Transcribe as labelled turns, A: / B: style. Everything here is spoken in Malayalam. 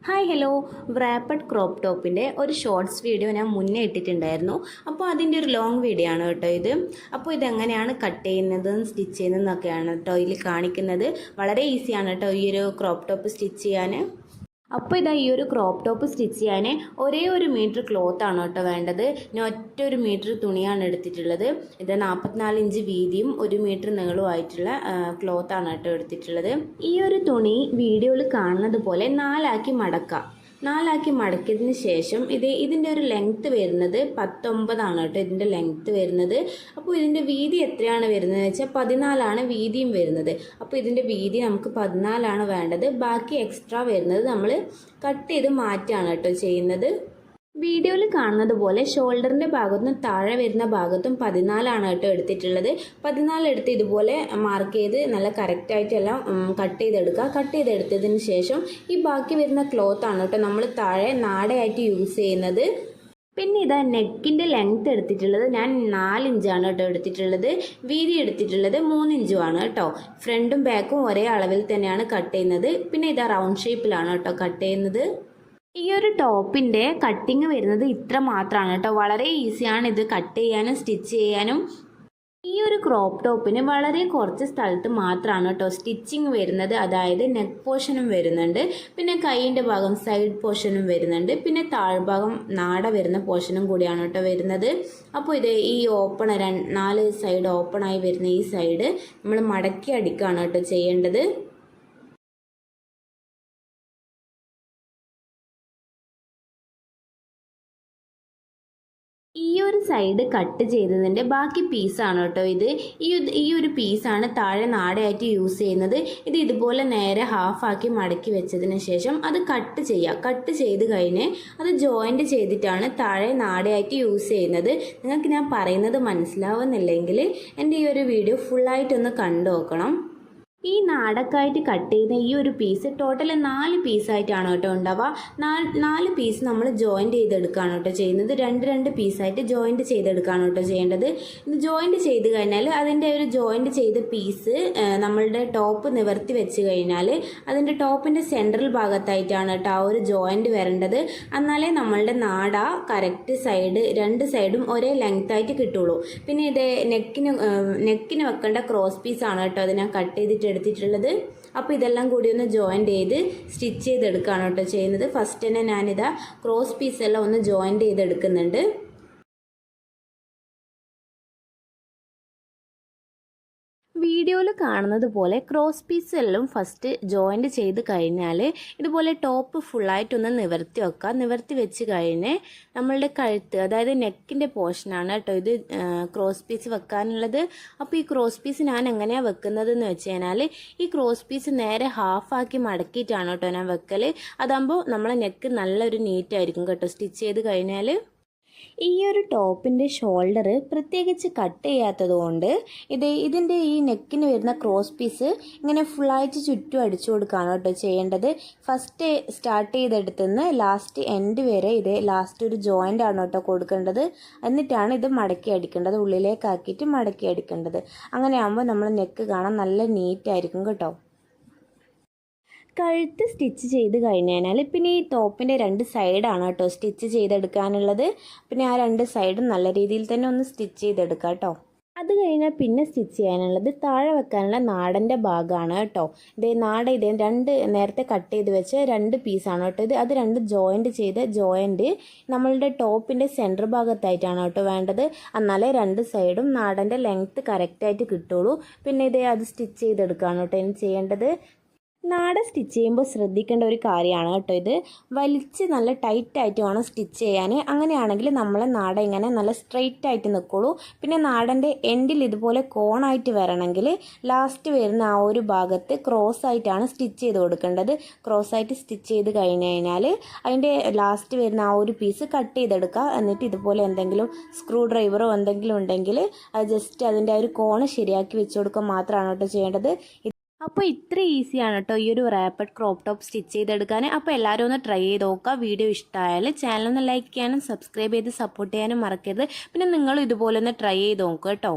A: Hi hello. റാപ്പഡ് ക്രോപ്പ് ടോപ്പിൻ്റെ ഒരു ഷോർട്സ് വീഡിയോ ഞാൻ മുന്നേ ഇട്ടിട്ടുണ്ടായിരുന്നു. അപ്പോൾ അതിൻ്റെ ഒരു ലോങ് വീഡിയോ ആണ് കേട്ടോ ഇത്. അപ്പോൾ ഇതെങ്ങനെയാണ് കട്ട് ചെയ്യുന്നതും സ്റ്റിച്ച് ചെയ്യുന്നതെന്നൊക്കെയാണ് കേട്ടോ ഇതിൽ കാണിക്കുന്നത്. വളരെ ഈസിയാണ് കേട്ടോ ഈ ഒരു ക്രോപ്പ് ടോപ്പ് സ്റ്റിച്ച് ചെയ്യാൻ. അപ്പോൾ ഇതാ ഈ ഒരു ക്രോപ്പ് ടോപ്പ് സ്റ്റിച്ച് ചെയ്യാൻ ഒരേ ഒരു മീറ്റർ ക്ലോത്ത് ആണ് കേട്ടോ വേണ്ടത്. ഞാൻ ഒറ്റ ഒരു മീറ്റർ തുണിയാണ് എടുത്തിട്ടുള്ളത്. ഇത് 44 ഇഞ്ച് വീതിയും 1 മീറ്റർ നീളവുമായിട്ടുള്ള ക്ലോത്താണ് കേട്ടോ എടുത്തിട്ടുള്ളത്. ഈ ഒരു തുണി വീഡിയോയിൽ കാണുന്നത് പോലെ നാലാക്കി മടക്കാം. നാലാക്കി മടക്കിയതിന് ശേഷം ഇതിൻ്റെ ഒരു ലെങ്ത്ത് വരുന്നത് 19 കേട്ടോ ഇതിൻ്റെ ലെങ്ത്ത് വരുന്നത്. അപ്പോൾ ഇതിൻ്റെ വീതി എത്രയാണ് വരുന്നത് വെച്ചാൽ 14 വീതിയും വരുന്നത്. അപ്പോൾ ഇതിൻ്റെ വീതി നമുക്ക് 14 വേണ്ടത്. ബാക്കി എക്സ്ട്രാ വരുന്നത് നമ്മൾ കട്ട് ചെയ്ത് മാറ്റുകയാണ് കേട്ടോ ചെയ്യുന്നത്. വീഡിയോയിൽ കാണുന്നത് പോലെ ഷോൾഡറിൻ്റെ ഭാഗത്തും താഴെ വരുന്ന ഭാഗത്തും 14 കേട്ടോ എടുത്തിട്ടുള്ളത്. 14 എടുത്ത് ഇതുപോലെ മാർക്ക് ചെയ്ത് നല്ല കറക്റ്റായിട്ട് എല്ലാം കട്ട് ചെയ്തെടുക്കുക. കട്ട് ചെയ്തെടുത്തതിന് ശേഷം ഈ ബാക്കി വരുന്ന ക്ലോത്താണ് കേട്ടോ നമ്മൾ താഴെ നാടയായിട്ട് യൂസ് ചെയ്യുന്നത്. പിന്നെ ഇതാ നെക്കിൻ്റെ ലെങ്ത്ത് എടുത്തിട്ടുള്ളത് ഞാൻ 4 ഇഞ്ചാണ് കേട്ടോ എടുത്തിട്ടുള്ളത്. വീതി എടുത്തിട്ടുള്ളത് 3 ഇഞ്ചുമാണ് കേട്ടോ. ഫ്രണ്ടും ബാക്കും ഒരേ അളവിൽ തന്നെയാണ് കട്ട് ചെയ്യുന്നത്. പിന്നെ ഇതാ റൗണ്ട് ഷേപ്പിലാണ് കേട്ടോ കട്ട് ചെയ്യുന്നത്. ഈ ഒരു ടോപ്പിൻ്റെ കട്ടിങ് വരുന്നത് ഇത്ര മാത്രമാണ് കേട്ടോ. വളരെ ഈസിയാണ് ഇത് കട്ട് ചെയ്യാനും സ്റ്റിച്ച് ചെയ്യാനും. ഈ ഒരു ക്രോപ്പ് ടോപ്പിന് വളരെ കുറച്ച് സ്ഥലത്ത് മാത്രമാണ് കേട്ടോ സ്റ്റിച്ചിങ് വരുന്നത്. അതായത് നെക്ക് പോർഷനും വരുന്നുണ്ട്, പിന്നെ കൈയിൻ്റെ ഭാഗം സൈഡ് പോർഷനും വരുന്നുണ്ട്, പിന്നെ താഴ്ഭാഗം നാട വരുന്ന പോർഷനും കൂടിയാണ് കേട്ടോ വരുന്നത്. അപ്പോൾ ഇത് ഈ ഓപ്പൺ 4 സൈഡ് ഓപ്പണായി വരുന്ന ഈ സൈഡ് നമ്മൾ മടക്കി അടിക്കുകയാണ് കേട്ടോ ചെയ്യേണ്ടത്. ഈ ഒരു സൈഡ് കട്ട് ചെയ്തതിൻ്റെ ബാക്കി പീസാണ് കേട്ടോ ഇത്. ഈ ഒരു പീസാണ് താഴെ നാടയായിട്ട് യൂസ് ചെയ്യുന്നത്. ഇത് ഇതുപോലെ നേരെ ഹാഫാക്കി മടക്കി വെച്ചതിന് ശേഷം അത് കട്ട് ചെയ്യുക. കട്ട് ചെയ്ത് കഴിഞ്ഞ് അത് ജോയിൻറ്റ് ചെയ്തിട്ടാണ് താഴെ നാടയായിട്ട് യൂസ് ചെയ്യുന്നത്. നിങ്ങൾക്ക് ഞാൻ പറയുന്നത് മനസ്സിലാവുന്നില്ലെങ്കിൽ എൻ്റെ ഈ ഒരു വീഡിയോ ഫുള്ളായിട്ടൊന്ന് കണ്ടു നോക്കണം. ഈ നാടക്കായിട്ട് കട്ട് ചെയ്യുന്ന ഈ ഒരു പീസ് ടോട്ടൽ 4 പീസായിട്ടാണ് കേട്ടോ ഉണ്ടാവുക. 4 പീസ് നമ്മൾ ജോയിൻറ്റ് ചെയ്തെടുക്കുകയാണ് കേട്ടോ ചെയ്യുന്നത്. 2 പീസായിട്ട് ജോയിൻറ്റ് ചെയ്തെടുക്കുകയാണ് കേട്ടോ ചെയ്യേണ്ടത്. ഇത് ജോയിൻറ്റ് ചെയ്ത് കഴിഞ്ഞാൽ അതിൻ്റെ ഒരു ജോയിൻറ്റ് ചെയ്ത പീസ് നമ്മളുടെ ടോപ്പ് നിവർത്തി വെച്ച് കഴിഞ്ഞാൽ അതിൻ്റെ ടോപ്പിൻ്റെ സെൻട്രൽ ഭാഗത്തായിട്ടാണ് കേട്ടോ ആ ഒരു ജോയിൻറ്റ് വരേണ്ടത്. എന്നാലേ നമ്മളുടെ നാട കറക്റ്റ് സൈഡ് 2 സൈഡും ഒരേ ലെങ്ത്തായിട്ട് കിട്ടുള്ളൂ. പിന്നെ ഇത് നെക്കിന് വെക്കേണ്ട ക്രോസ് പീസാണ് കേട്ടോ അത് ഞാൻ കട്ട് ചെയ്തിട്ട് എടുത്തിട്ടുള്ളത്. അപ്പോൾ ഇതെല്ലാം കൂടി ഒന്ന് ജോയിൻറ്റ് ചെയ്ത് സ്റ്റിച്ച് ചെയ്തെടുക്കുകയാണ് കേട്ടോ ചെയ്യുന്നത്. ഫസ്റ്റ് തന്നെ ഞാനിതാ ക്രോസ് പീസെല്ലാം ഒന്ന് ജോയിൻറ്റ് ചെയ്തെടുക്കുന്നുണ്ട്. വീഡിയോയിൽ കാണുന്നത് പോലെ ക്രോസ് പീസ് എല്ലാം ഫസ്റ്റ് ജോയിൻറ്റ് ചെയ്ത് കഴിഞ്ഞാൽ ഇതുപോലെ ടോപ്പ് ഫുള്ളായിട്ടൊന്ന് നിവർത്തി വെക്കുക. നിവർത്തി വെച്ച് കഴിഞ്ഞ് നമ്മളുടെ കഴുത്ത്, അതായത് നെക്കിൻ്റെ പോർഷനാണ് കേട്ടോ ഇത് ക്രോസ് പീസ് വെക്കാനുള്ളത്. അപ്പോൾ ഈ ക്രോസ് പീസ് ഞാൻ എങ്ങനെയാണ് വെക്കുന്നതെന്ന് വെച്ച് കഴിഞ്ഞാൽ ഈ ക്രോസ് പീസ് നേരെ ഹാഫാക്കി മടക്കിയിട്ടാണ് കേട്ടോ ഞാൻ വെക്കൽ. അതാകുമ്പോൾ നമ്മളെ നെക്ക് നല്ലൊരു നീറ്റായിരിക്കും കേട്ടോ സ്റ്റിച്ച് ചെയ്ത് കഴിഞ്ഞാൽ. ഈ ഒരു ടോപ്പിൻ്റെ ഷോൾഡർ പ്രത്യേകിച്ച് കട്ട് ചെയ്യാത്തത് കൊണ്ട് ഇതിൻ്റെ ഈ നെക്കിന് വരുന്ന ക്രോസ് പീസ് ഇങ്ങനെ ഫുള്ളായിട്ട് ചുറ്റും അടിച്ചു കൊടുക്കുകയാണ് കേട്ടോ ചെയ്യേണ്ടത്. ഫസ്റ്റ് സ്റ്റാർട്ട് ചെയ്തെടുത്തുനിന്ന് ലാസ്റ്റ് എൻഡ് വരെ ലാസ്റ്റ് ഒരു ജോയിൻ്റ് ആണ് കേട്ടോ കൊടുക്കേണ്ടത്. എന്നിട്ടാണ് ഇത് മടക്കി അടിക്കേണ്ടത്, ഉള്ളിലേക്കാക്കിയിട്ട് മടക്കി അടിക്കേണ്ടത്. അങ്ങനെ ആകുമ്പോൾ നമ്മൾ നെക്ക് കാണാൻ നല്ല നീറ്റായിരിക്കും കേട്ടോ. കഴുത്ത് സ്റ്റിച്ച് ചെയ്ത് കഴിഞ്ഞാൽ പിന്നെ ഈ ടോപ്പിൻ്റെ 2 സൈഡാണ് കേട്ടോ സ്റ്റിച്ച് ചെയ്തെടുക്കാനുള്ളത്. പിന്നെ ആ 2 സൈഡും നല്ല രീതിയിൽ തന്നെ ഒന്ന് സ്റ്റിച്ച് ചെയ്തെടുക്കാം കേട്ടോ. അത് കഴിഞ്ഞാൽ പിന്നെ സ്റ്റിച്ച് ചെയ്യാനുള്ളത് താഴെ വെക്കാനുള്ള നാടൻ്റെ ഭാഗമാണ് കേട്ടോ. നാട നേരത്തെ കട്ട് ചെയ്ത് വെച്ച 2 പീസാണ് കേട്ടോ ഇത്. അത് 2 ജോയിൻറ്റ് ചെയ്ത ജോയിൻറ്റ് നമ്മളുടെ ടോപ്പിൻ്റെ സെൻറ്റർ ഭാഗത്തായിട്ടാണ് കേട്ടോ വേണ്ടത്. എന്നാലേ 2 സൈഡും നാടൻ്റെ ലെങ്ത്ത് കറക്റ്റായിട്ട് കിട്ടുള്ളൂ. പിന്നെ അത് സ്റ്റിച്ച് ചെയ്തെടുക്കുകയാണ് കേട്ടോ ഇനി ചെയ്യേണ്ടത്. നാട സ്റ്റിച്ച് ചെയ്യുമ്പോൾ ശ്രദ്ധിക്കേണ്ട ഒരു കാര്യമാണ് കേട്ടോ ഇത്. വലിച്ച് നല്ല ടൈറ്റായിട്ട് വേണം സ്റ്റിച്ച് ചെയ്യാൻ. അങ്ങനെയാണെങ്കിൽ നമ്മളെ നാട ഇങ്ങനെ നല്ല സ്ട്രെയിറ്റ് ആയിട്ട് നിൽക്കുള്ളൂ. പിന്നെ നാടൻ്റെ എൻഡിൽ ഇതുപോലെ കോണായിട്ട് വരണമെങ്കിൽ ലാസ്റ്റ് വരുന്ന ആ ഒരു ഭാഗത്ത് ക്രോസ് ആയിട്ടാണ് സ്റ്റിച്ച് ചെയ്ത് കൊടുക്കേണ്ടത്. ക്രോസ് ആയിട്ട് സ്റ്റിച്ച് ചെയ്ത് കഴിഞ്ഞ് കഴിഞ്ഞാൽ അതിൻ്റെ ലാസ്റ്റ് വരുന്ന ആ ഒരു പീസ് കട്ട് ചെയ്തെടുക്കുക. എന്നിട്ട് ഇതുപോലെ എന്തെങ്കിലും സ്ക്രൂ ഡ്രൈവറോ എന്തെങ്കിലും ഉണ്ടെങ്കിൽ അത് ജസ്റ്റ് അതിൻ്റെ ആ ഒരു കോണ് ശരിയാക്കി വെച്ച് കൊടുക്കുക മാത്രമാണ് കേട്ടോ ചെയ്യേണ്ടത്. അപ്പോൾ ഇത്ര ഈസിയാണ് കേട്ടോ ഈ ഒരു റാപ്പഡ് ക്രോപ്പ് ടോപ്പ് സ്റ്റിച്ച് ചെയ്തെടുക്കാൻ. അപ്പോൾ എല്ലാവരും ഒന്ന് ട്രൈ ചെയ്ത് നോക്കുക. വീഡിയോ ഇഷ്ടമായാൽ ചാനൽ ഒന്ന് ലൈക്ക് ചെയ്യാനും സബ്സ്ക്രൈബ് ചെയ്ത് സപ്പോർട്ട് ചെയ്യാനും മറക്കരുത്. പിന്നെ നിങ്ങൾ ഇതുപോലെ ഒന്ന് ട്രൈ ചെയ്ത് നോക്കുക കേട്ടോ.